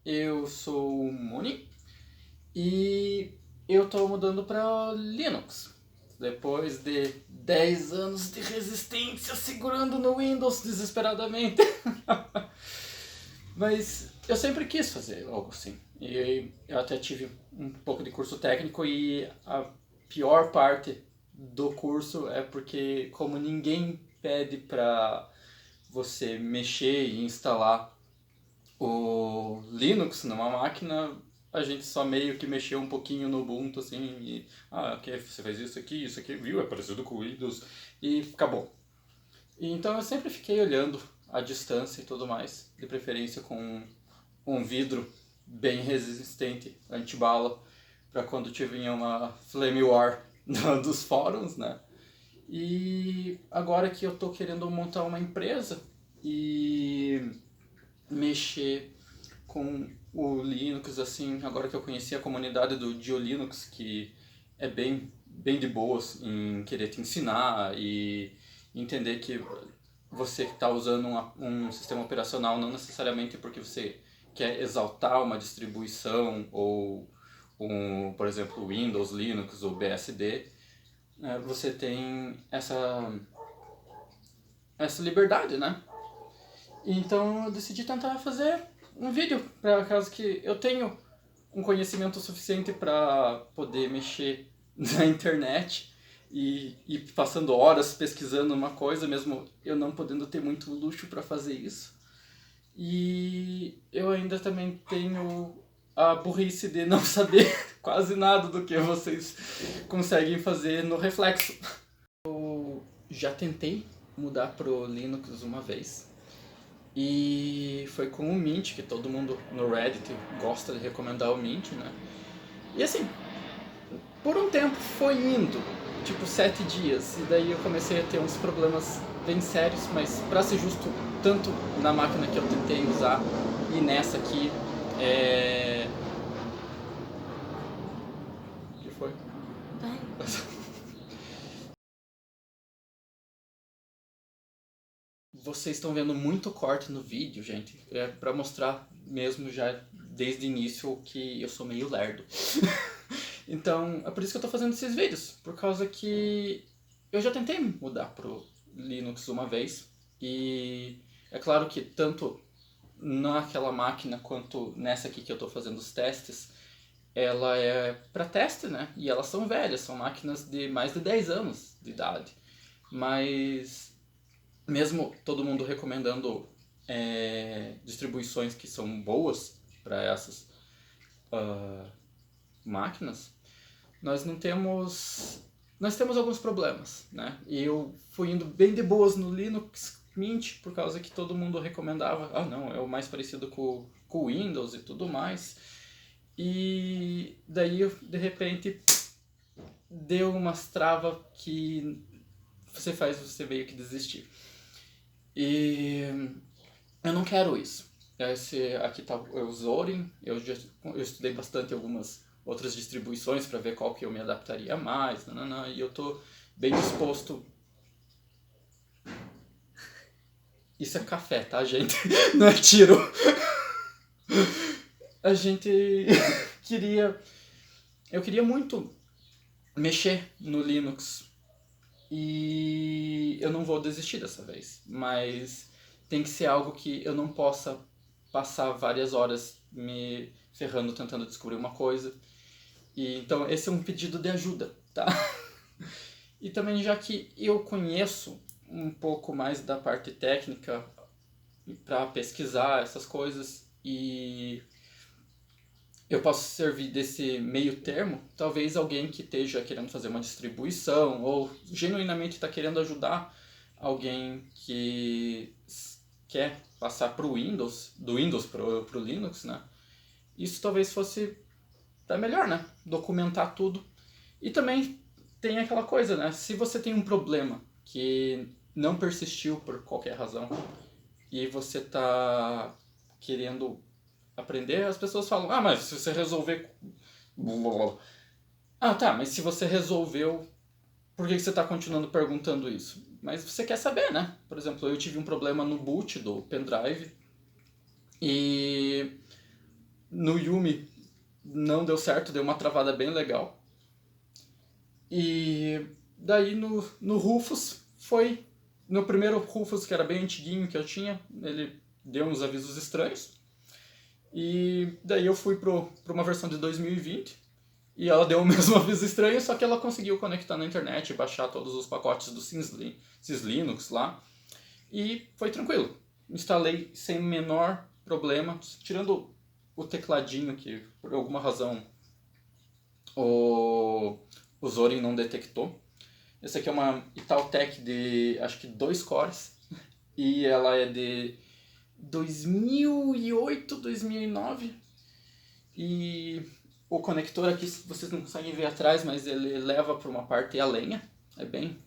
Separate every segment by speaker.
Speaker 1: Eu sou o Muni e eu tô mudando para Linux. Depois de 10 anos de resistência segurando no Windows desesperadamente. Mas eu sempre quis fazer algo assim. E eu até tive um pouco de curso técnico e a pior parte do curso é porque como ninguém pede para você mexer e instalar o Linux numa máquina, a gente só meio que mexeu um pouquinho no Ubuntu assim e ok, você faz isso aqui, viu? É parecido com o Windows e acabou. E então eu sempre fiquei olhando a distância e tudo mais, de preferência com um vidro bem resistente, antibala, para quando tiver uma flame war dos fóruns, né? E agora que eu tô querendo montar uma empresa e mexer com o Linux, assim, agora que eu conheci a comunidade do DioLinux, que é bem de boas em querer te ensinar e entender que você está usando um sistema operacional não necessariamente porque você quer exaltar uma distribuição ou por exemplo, o Windows, Linux ou BSD, você tem essa liberdade, né? Então eu decidi tentar fazer um vídeo, para caso que eu tenho um conhecimento suficiente para poder mexer na internet e passando horas pesquisando uma coisa, mesmo eu não podendo ter muito luxo para fazer isso. E eu ainda também tenho a burrice de não saber quase nada do que vocês conseguem fazer no Reflexo. Eu já tentei mudar pro Linux uma vez. E foi com o Mint, que todo mundo no Reddit gosta de recomendar o Mint, né? E assim, por um tempo foi indo, tipo 7 dias, e daí eu comecei a ter uns problemas bem sérios, mas pra ser justo, tanto na máquina que eu tentei usar e nessa aqui, O que foi?
Speaker 2: Vai.
Speaker 1: Vocês estão vendo muito corte no vídeo, gente. É pra mostrar mesmo já desde o início que eu sou meio lerdo. Então, é por isso que eu tô fazendo esses vídeos. Por causa que eu já tentei mudar pro Linux uma vez. E é claro que tanto naquela máquina quanto nessa aqui que eu tô fazendo os testes, ela é para teste, né? E elas são velhas, são máquinas de mais de 10 anos de idade. Mas mesmo todo mundo recomendando distribuições que são boas para essas máquinas, nós não temos. Nós temos alguns problemas, né? E eu fui indo bem de boas no Linux Mint, por causa que todo mundo recomendava, não, é o mais parecido com o Windows e tudo mais. E daí, de repente, deu umas travas que você faz você meio que desistir. E eu não quero isso. Esse aqui tá o Zorin, eu estudei bastante algumas outras distribuições para ver qual que eu me adaptaria mais, e eu tô bem disposto. Isso é café, tá, gente? Não é tiro. A gente queria... Eu queria muito mexer no Linux e eu não vou desistir dessa vez, mas tem que ser algo que eu não possa passar várias horas me ferrando tentando descobrir uma coisa. E então esse é um pedido de ajuda, tá? E também já que eu conheço um pouco mais da parte técnica para pesquisar essas coisas e eu posso servir desse meio termo, talvez alguém que esteja querendo fazer uma distribuição ou genuinamente está querendo ajudar alguém que quer passar para o Windows, do Windows para o Linux, né? Isso talvez fosse até melhor, né? Documentar tudo. E também tem aquela coisa, né? Se você tem um problema que não persistiu por qualquer razão e você está querendo aprender, as pessoas falam, mas se você resolver... tá, mas se você resolveu, por que você está continuando perguntando isso? Mas você quer saber, né? Por exemplo, eu tive um problema no boot do pendrive e No Yumi não deu certo, deu uma travada bem legal. E daí no Rufus foi... No primeiro Rufus, que era bem antiguinho que eu tinha, ele deu uns avisos estranhos. E daí eu fui pra uma versão de 2020 e ela deu o mesmo aviso estranho, só que ela conseguiu conectar na internet e baixar todos os pacotes do Syslinux lá. E foi tranquilo. Instalei sem menor problema, tirando o tecladinho que por alguma razão o Zorin não detectou. Essa aqui é uma Italtec de acho que 2 cores e ela é de 2008, 2009 e o conector aqui vocês não conseguem ver atrás, mas ele leva para uma parte a lenha. É bem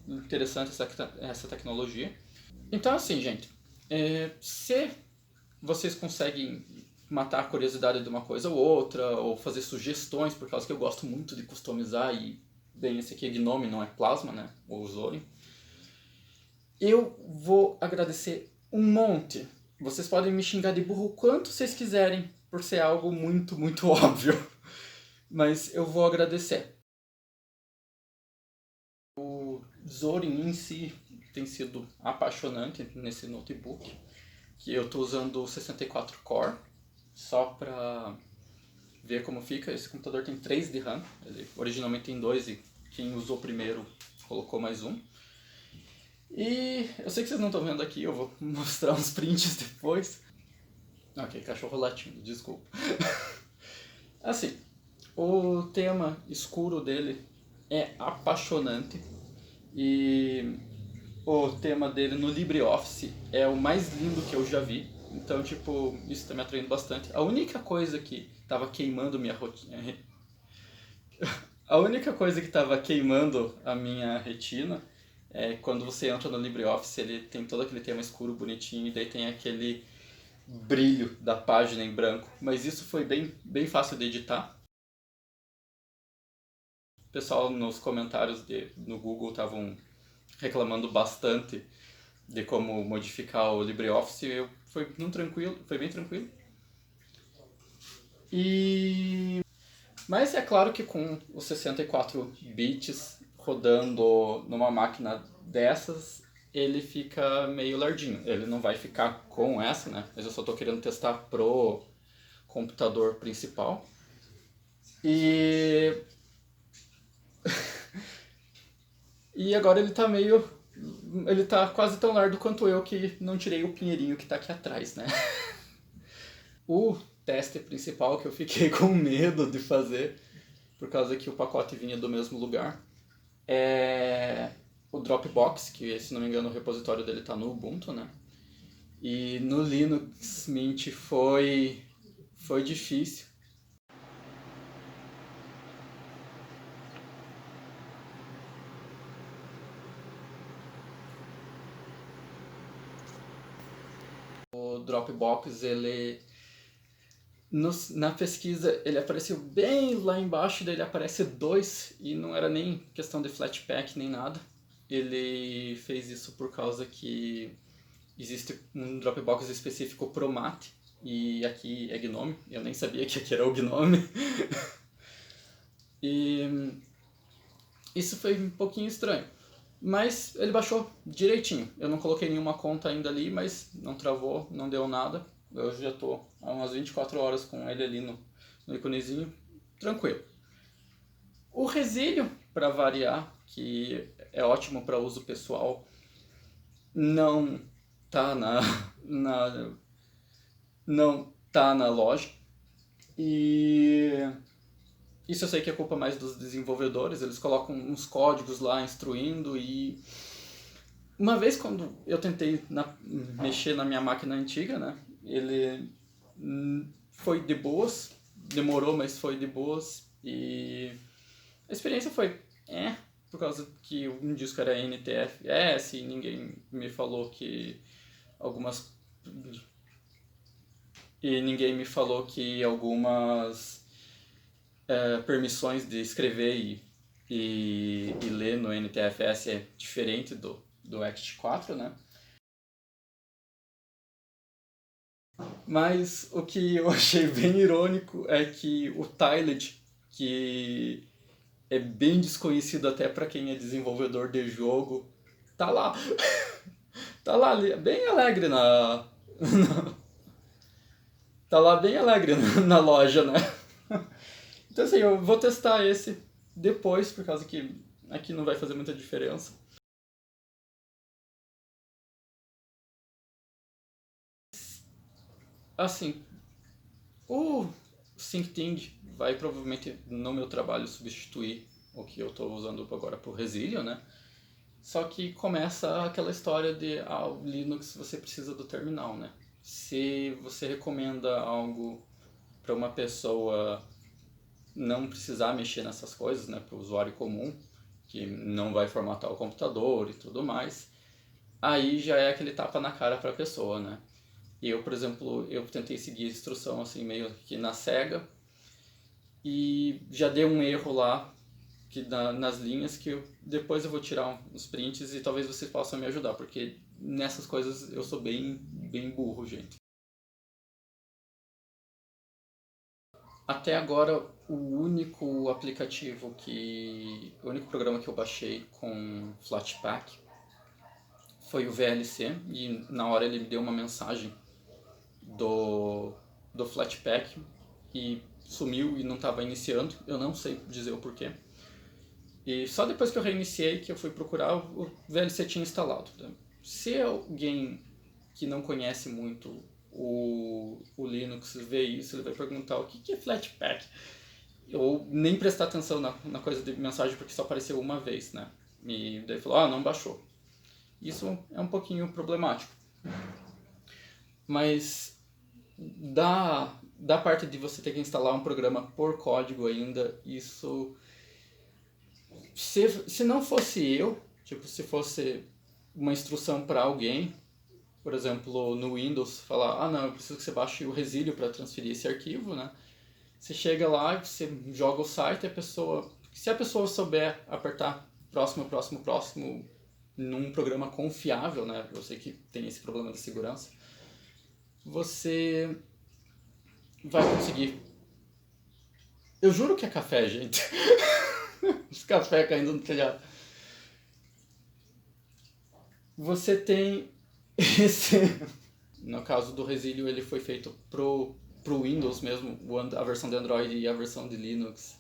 Speaker 1: interessante essa tecnologia. Então assim, gente, se vocês conseguem matar a curiosidade de uma coisa ou outra, ou fazer sugestões, por causa que eu gosto muito de customizar e, bem, esse aqui é Gnome, não é Plasma, né, ou Zorin, eu vou agradecer um monte. Vocês podem me xingar de burro o quanto vocês quiserem, por ser algo muito, muito óbvio, mas eu vou agradecer. O Zorin em si tem sido apaixonante nesse notebook, que eu estou usando o 64 Core, só para ver como fica. Esse computador tem 3 de RAM, ele originalmente tem 2 e quem usou primeiro colocou mais um. E eu sei que vocês não estão vendo aqui, eu vou mostrar uns prints depois. Ok, cachorro latindo, desculpa. Assim, o tema escuro dele é apaixonante e o tema dele no LibreOffice é o mais lindo que eu já vi. Então, tipo, isso tá me atraindo bastante. A única coisa que tava queimando minha rotina... A única coisa que tava queimando a minha retina é quando você entra no LibreOffice, ele tem todo aquele tema escuro, bonitinho, e daí tem aquele brilho da página em branco. Mas isso foi bem fácil de editar. O pessoal nos comentários no Google estavam reclamando bastante de como modificar o LibreOffice. Foi bem tranquilo. Mas é claro que com os 64 bits rodando numa máquina dessas, ele fica meio lardinho. Ele não vai ficar com essa, né? Mas eu só estou querendo testar pro computador principal. E e agora ele tá meio... Ele tá quase tão largo quanto eu, que não tirei o pinheirinho que tá aqui atrás, né? O teste principal que eu fiquei com medo de fazer, por causa que o pacote vinha do mesmo lugar, é o Dropbox, que se não me engano o repositório dele tá no Ubuntu, né? E no Linux Mint foi difícil. O Dropbox, ele na pesquisa ele apareceu bem lá embaixo, daí ele aparece 2 e não era nem questão de Flatpak nem nada. Ele fez isso por causa que existe um Dropbox específico pro Mate e aqui é Gnome, eu nem sabia que aqui era o Gnome. E isso foi um pouquinho estranho. Mas ele baixou direitinho. Eu não coloquei nenhuma conta ainda ali, mas não travou, não deu nada. Eu já tô há umas 24 horas com ele ali no iconezinho, tranquilo. O Resílio, para variar, que é ótimo para uso pessoal, não tá na não tá na loja. E isso eu sei que é culpa mais dos desenvolvedores, eles colocam uns códigos lá instruindo e... Uma vez quando eu tentei mexer na minha máquina antiga, né, ele foi de boas, demorou, mas foi de boas e a experiência foi por causa que um disco era NTFS e ninguém me falou que algumas permissões de escrever e ler no NTFS é diferente do ACT 4, né? Mas o que eu achei bem irônico é que o Tyled, que é bem desconhecido até para quem é desenvolvedor de jogo, tá lá. Tá lá, bem alegre tá lá bem alegre na loja, né? Então assim, eu vou testar esse depois, por causa que aqui não vai fazer muita diferença. Assim, o SyncThing vai provavelmente no meu trabalho substituir o que eu estou usando agora por Resilio, né? Só que começa aquela história de o Linux você precisa do terminal, né? Se você recomenda algo para uma pessoa não precisar mexer nessas coisas, né, para o usuário comum, que não vai formatar o computador e tudo mais, aí já é aquele tapa na cara para a pessoa, né? Eu, por exemplo, eu tentei seguir a instrução assim meio que na cega e já deu um erro lá que nas linhas que depois eu vou tirar uns prints e talvez vocês possam me ajudar, porque nessas coisas eu sou bem burro, gente. Até agora, o único programa que eu baixei com Flatpak foi o VLC e na hora ele me deu uma mensagem do, do Flatpak e sumiu e não estava iniciando, eu não sei dizer o porquê. E só depois que eu reiniciei que eu fui procurar, o VLC tinha instalado. Se alguém que não conhece muito o Linux ver isso, ele vai perguntar o que é Flatpak. Ou nem prestar atenção na coisa de mensagem porque só apareceu uma vez, né? E daí falou, não baixou. Isso é um pouquinho problemático. Mas da parte de você ter que instalar um programa por código ainda, isso... Se não fosse eu, tipo, se fosse uma instrução para alguém, por exemplo, no Windows, falar, não, eu preciso que você baixe o Resilio para transferir esse arquivo, né? Você chega lá, você joga o site, se a pessoa souber apertar próximo, próximo, próximo num programa confiável, né? Eu sei que tem esse problema de segurança. Você vai conseguir. Eu juro que é café, gente. Os café caindo no telhado. Você tem esse. No caso do Resilio, ele foi feito pro Windows mesmo, a versão de Android e a versão de Linux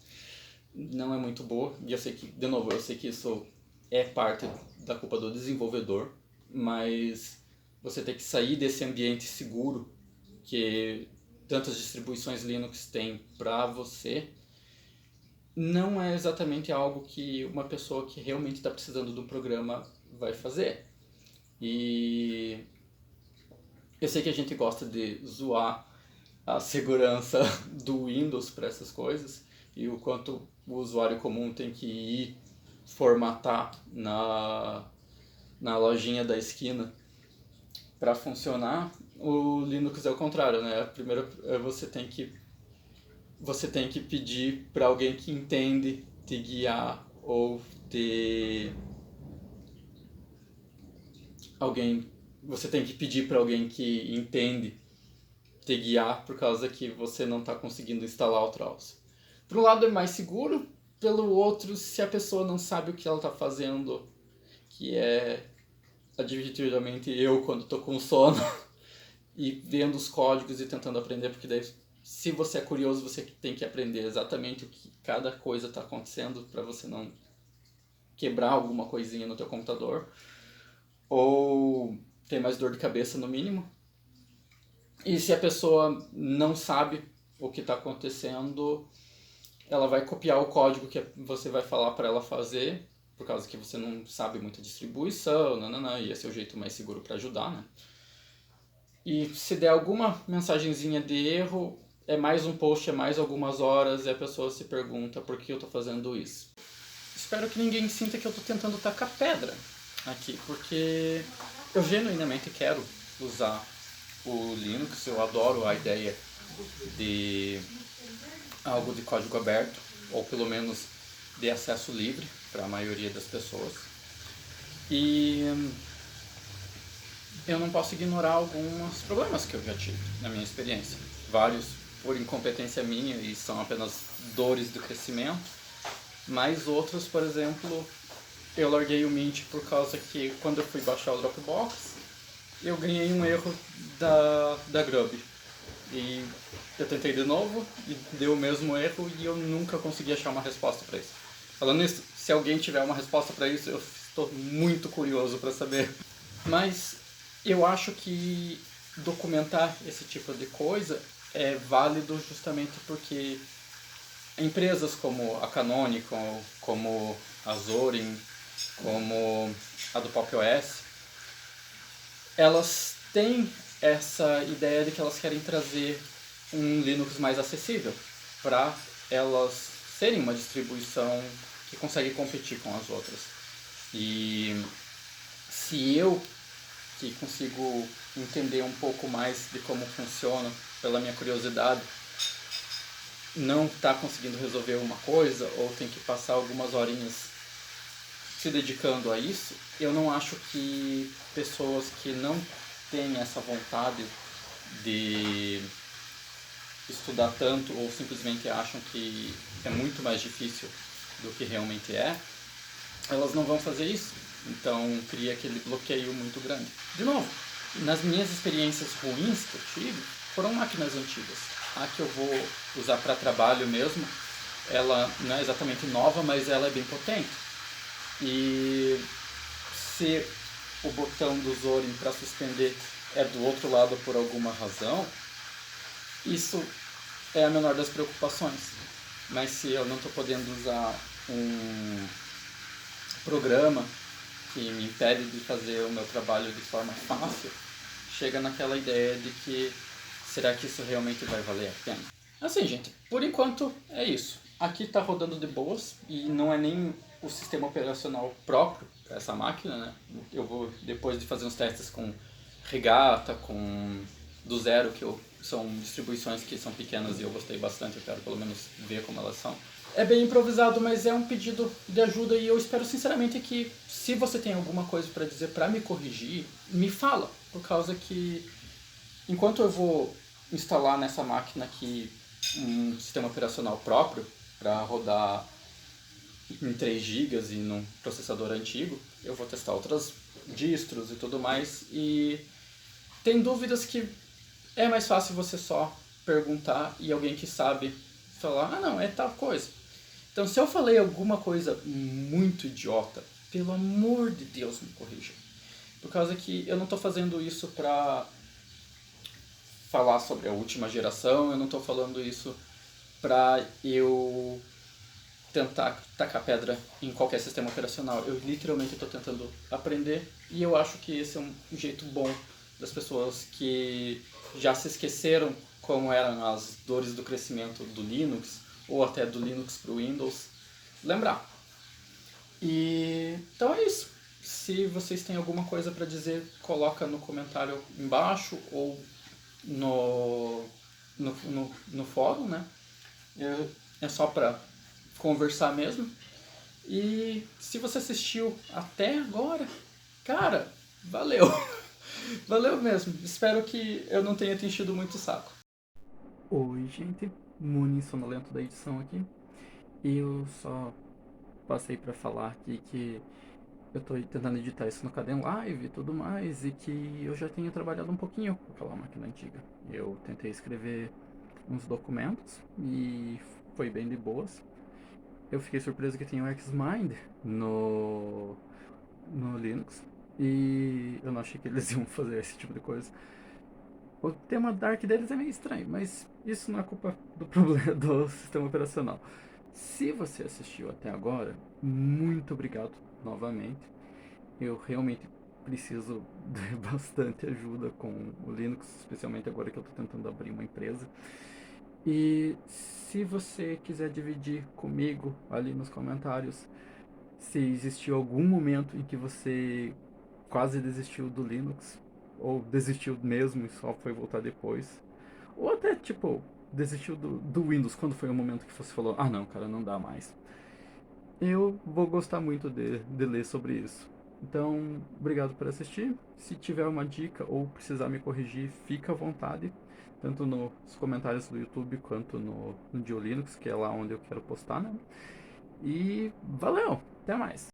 Speaker 1: não é muito boa. E eu sei que, de novo, eu sei que isso é parte da culpa do desenvolvedor, mas você tem que sair desse ambiente seguro que tantas distribuições Linux têm para você. Não é exatamente algo que uma pessoa que realmente está precisando de um programa vai fazer. E eu sei que a gente gosta de zoar a segurança do Windows para essas coisas e o quanto o usuário comum tem que ir formatar na lojinha da esquina para funcionar. O Linux é o contrário, né? Primeiro você tem que pedir para alguém que entende te guiar ou te alguém você tem que pedir para alguém que entende te guiar por causa que você não está conseguindo instalar o troço. Por um lado é mais seguro, pelo outro, se a pessoa não sabe o que ela está fazendo, que é advertidamente eu quando estou com sono e vendo os códigos e tentando aprender, porque daí se você é curioso você tem que aprender exatamente o que cada coisa está acontecendo para você não quebrar alguma coisinha no teu computador ou ter mais dor de cabeça no mínimo. E se a pessoa não sabe o que está acontecendo, ela vai copiar o código que você vai falar para ela fazer, por causa que você não sabe muita distribuição, e esse é o jeito mais seguro para ajudar, né? E se der alguma mensagenzinha de erro, é mais um post, é mais algumas horas, e a pessoa se pergunta por que eu estou fazendo isso. Espero que ninguém sinta que eu estou tentando tacar pedra aqui, porque eu genuinamente quero usar o Linux, eu adoro a ideia de algo de código aberto, ou pelo menos de acesso livre para a maioria das pessoas. E eu não posso ignorar alguns problemas que eu já tive na minha experiência. Vários por incompetência minha e são apenas dores do crescimento, mas outros, por exemplo, eu larguei o Mint por causa que quando eu fui baixar o Dropbox, eu ganhei um erro da Grub. E eu tentei de novo e deu o mesmo erro e eu nunca consegui achar uma resposta para isso. Falando nisso, se alguém tiver uma resposta para isso, eu estou muito curioso para saber. Mas eu acho que documentar esse tipo de coisa é válido justamente porque empresas como a Canonical, como a Zorin, como a do Pop! OS, elas têm essa ideia de que elas querem trazer um Linux mais acessível para elas serem uma distribuição que consegue competir com as outras. E se eu, que consigo entender um pouco mais de como funciona pela minha curiosidade, não está conseguindo resolver uma coisa ou tem que passar algumas horinhas se dedicando a isso, eu não acho que pessoas que não têm essa vontade de estudar tanto ou simplesmente acham que é muito mais difícil do que realmente é, elas não vão fazer isso. Então cria aquele bloqueio muito grande. De novo, nas minhas experiências ruins que eu tive, foram máquinas antigas. A que eu vou usar para trabalho mesmo, ela não é exatamente nova, mas ela é bem potente. E se o botão do Zorin para suspender é do outro lado por alguma razão, isso é a menor das preocupações. Mas se eu não estou podendo usar um programa que me impede de fazer o meu trabalho de forma fácil, chega naquela ideia de que será que isso realmente vai valer a pena? Assim, gente, por enquanto é isso. Aqui está rodando de boas e não é nem o sistema operacional próprio para essa máquina, né? Eu vou, depois de fazer uns testes com Regata, com do Zero, são distribuições que são pequenas e eu gostei bastante, eu quero pelo menos ver como elas são. É bem improvisado, mas é um pedido de ajuda e eu espero sinceramente que se você tem alguma coisa para dizer para me corrigir, me fala, por causa que enquanto eu vou instalar nessa máquina aqui um sistema operacional próprio para rodar em 3 GB e num processador antigo, eu vou testar outras distros e tudo mais e tem dúvidas que é mais fácil você só perguntar e alguém que sabe falar, ah não, é tal coisa. Então se eu falei alguma coisa muito idiota, pelo amor de Deus me corrija. Por causa que eu não estou fazendo isso pra falar sobre a última geração, eu não estou falando isso pra eu tentar tacar pedra em qualquer sistema operacional. Eu literalmente estou tentando aprender e eu acho que esse é um jeito bom das pessoas que já se esqueceram como eram as dores do crescimento do Linux ou até do Linux para o Windows, lembrar. E então é isso. Se vocês têm alguma coisa para dizer, coloca no comentário embaixo ou no fórum, né? É só para conversar mesmo. E se você assistiu até agora, cara, valeu. Valeu mesmo. Espero que eu não tenha te enchido muito o saco. Oi, gente. Muni sonolento da edição aqui. Eu só passei para falar aqui que eu tô tentando editar isso no Caden Live e tudo mais, e que eu já tenho trabalhado um pouquinho com aquela máquina antiga. Eu tentei escrever uns documentos e foi bem de boas. Eu fiquei surpreso que tem o Xmind no Linux e eu não achei que eles iam fazer esse tipo de coisa. O tema Dark deles é meio estranho, mas isso não é culpa do problema do sistema operacional. Se você assistiu até agora, muito obrigado novamente. Eu realmente preciso de bastante ajuda com o Linux, especialmente agora que eu estou tentando abrir uma empresa. E se você quiser dividir comigo ali nos comentários se existiu algum momento em que você quase desistiu do Linux, ou desistiu mesmo e só foi voltar depois, ou até tipo desistiu do Windows, quando foi o momento que você falou, ah não, cara, não dá mais. Eu vou gostar muito de ler sobre isso. Então, obrigado por assistir. Se tiver uma dica ou precisar me corrigir, fica à vontade, tanto nos comentários do YouTube quanto no Dio Linux, que é lá onde eu quero postar, né? E valeu, até mais!